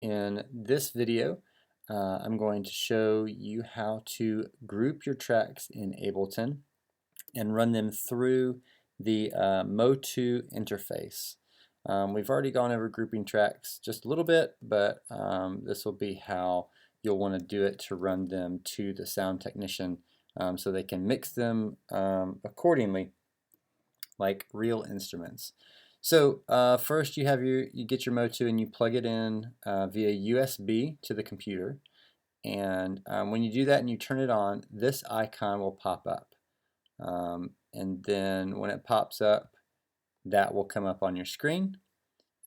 In this video, I'm going to show you how to group your tracks in Ableton and run them through the Motu interface. We've already gone over grouping tracks just a little bit, but this will be how you'll want to do it to run them to the sound technician so they can mix them accordingly like real instruments. So first you get your Motu and you plug it in via USB to the computer, and when you do that and you turn it on, this icon will pop up, and then when it pops up, that will come up on your screen,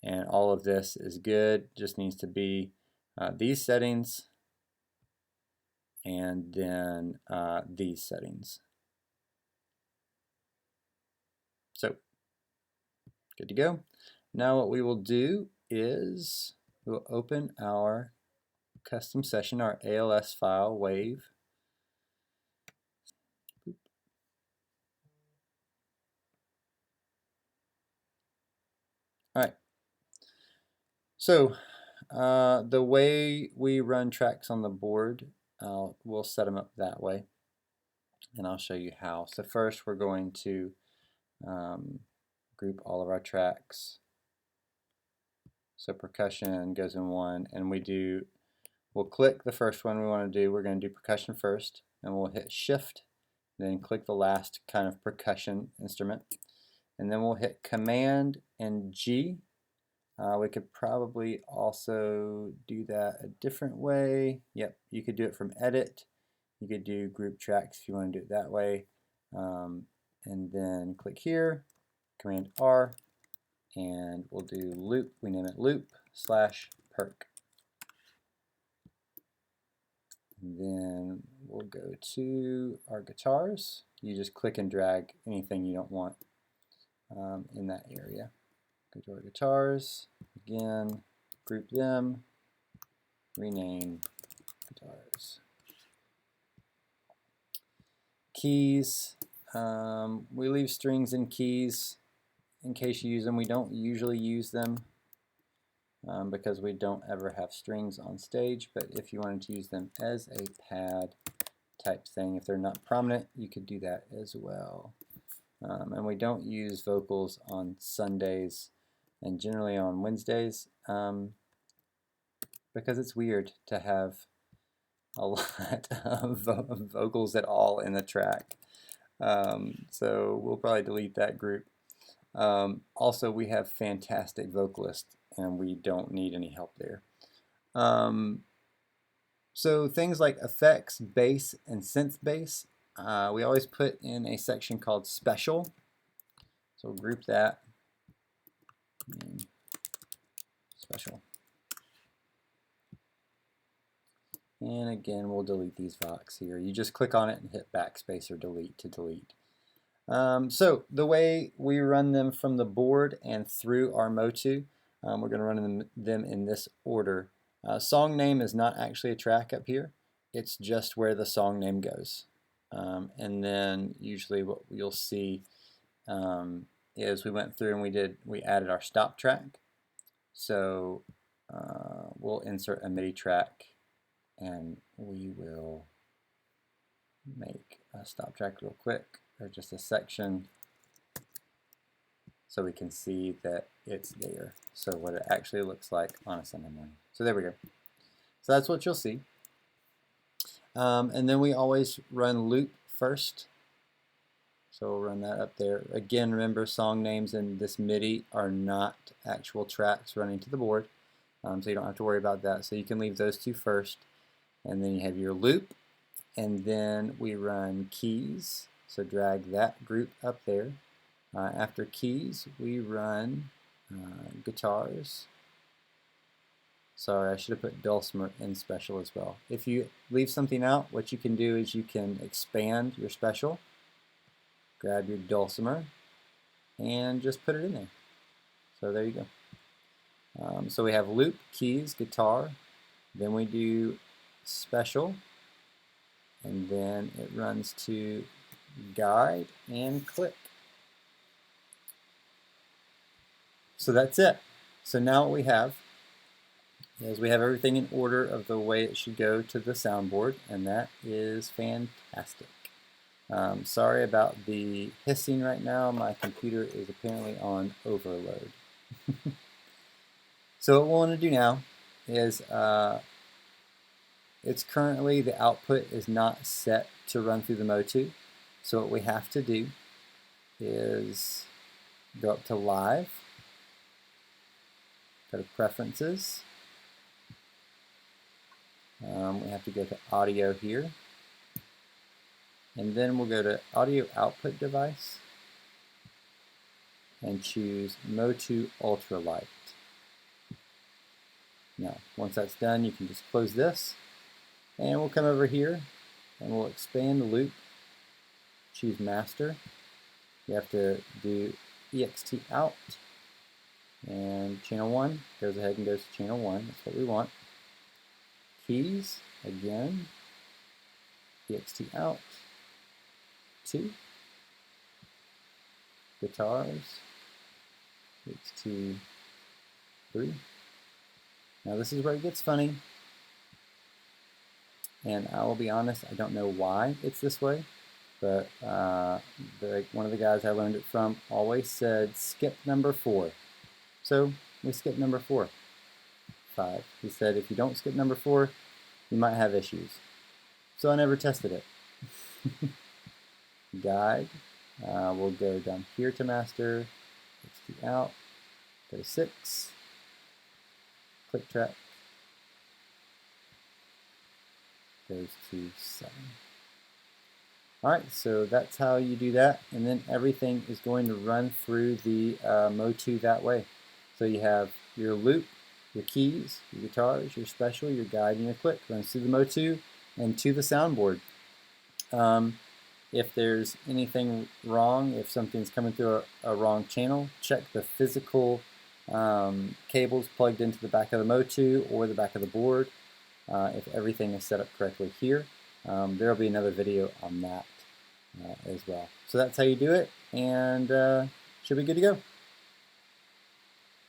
and all of this is good. Just needs to be these settings and then these settings. So good to go. Now what we will do is we'll open our custom session, our ALS file, wave. Alright, so the way we run tracks on the board, we'll set them up that way, and I'll show you how. So first we're going to group all of our tracks. So percussion goes in one, and we'll click the first one we want to do. We're going to do percussion first, and we'll hit shift, then click the last kind of percussion instrument, and then we'll hit command and G. We could probably also do that a different way. Yep, you could do it from edit. You could do group tracks if you want to do it that way, and then click here, command R, and we'll do loop. We name it loop/perk. And then we'll go to our guitars. You just click and drag anything you don't want in that area. Go to our guitars, again, group them, rename guitars. Keys, we leave strings and keys in case you use them. We don't usually use them because we don't ever have strings on stage, but if you wanted to use them as a pad type thing, if they're not prominent, you could do that as well. And we don't use vocals on Sundays and generally on Wednesdays because it's weird to have a lot of vocals at all in the track. So we'll probably delete that group. Also, we have fantastic vocalists and we don't need any help there. So things like effects, bass, and synth bass, we always put in a section called special. So we'll group that. Special. And again, we'll delete these Vox here. You just click on it and hit backspace or delete to delete. So the way we run them from the board and through our Motu, we're going to run them in this order. Song name is not actually a track up here. It's just where the song name goes. And then usually what you'll see is we went through and we added our stop track. So we'll insert a MIDI track and we will make a stop track real quick, or just a section, so we can see that it's there. So what it actually looks like on a Sunday morning. So there we go. So that's what you'll see. And then we always run loop first. So we'll run that up there. Again, remember, song names in this MIDI are not actual tracks running to the board. So you don't have to worry about that. So you can leave those two first. And then you have your loop. And then we run keys. So drag that group up there. After keys, we run guitars. Sorry, I should have put dulcimer in special as well. If you leave something out, what you can do is you can expand your special, grab your dulcimer, and just put it in there. So there you go. So we have loop, keys, guitar, then we do special, and then it runs to guide and click. So that's it. So now what we have is we have everything in order of the way it should go to the soundboard, and that is fantastic. Sorry about the hissing right now. My computer is apparently on overload. So what we'll want to do now is it's currently the output is not set to run through the Motu. So what we have to do is go up to Live, go to Preferences. We have to go to Audio here. And then we'll go to Audio Output Device and choose Motu Ultralight. Now, once that's done, you can just close this. And we'll come over here and we'll expand the loop, choose Master. You have to do EXT out, and channel 1 goes ahead and goes to channel 1. That's what we want. Keys, again, EXT out, 2. Guitars, EXT 3. Now this is where it gets funny, and I will be honest, I don't know why it's this way, but one of the guys I learned it from always said skip number 4. So we skip number 4. 5. He said if you don't skip number 4, you might have issues. So I never tested it. Guide, we'll go down here to master, EXT out, go to 6, click track, goes to 7. Alright, so that's how you do that, and then everything is going to run through the Motu that way. So you have your loop, your keys, your guitars, your special, your guide, and your click. Runs through the Motu and to the soundboard. If there's anything wrong, if something's coming through a wrong channel, check the physical cables plugged into the back of the Motu or the back of the board. If everything is set up correctly here, there will be another video on that as well. So that's how you do it, and should be good to go.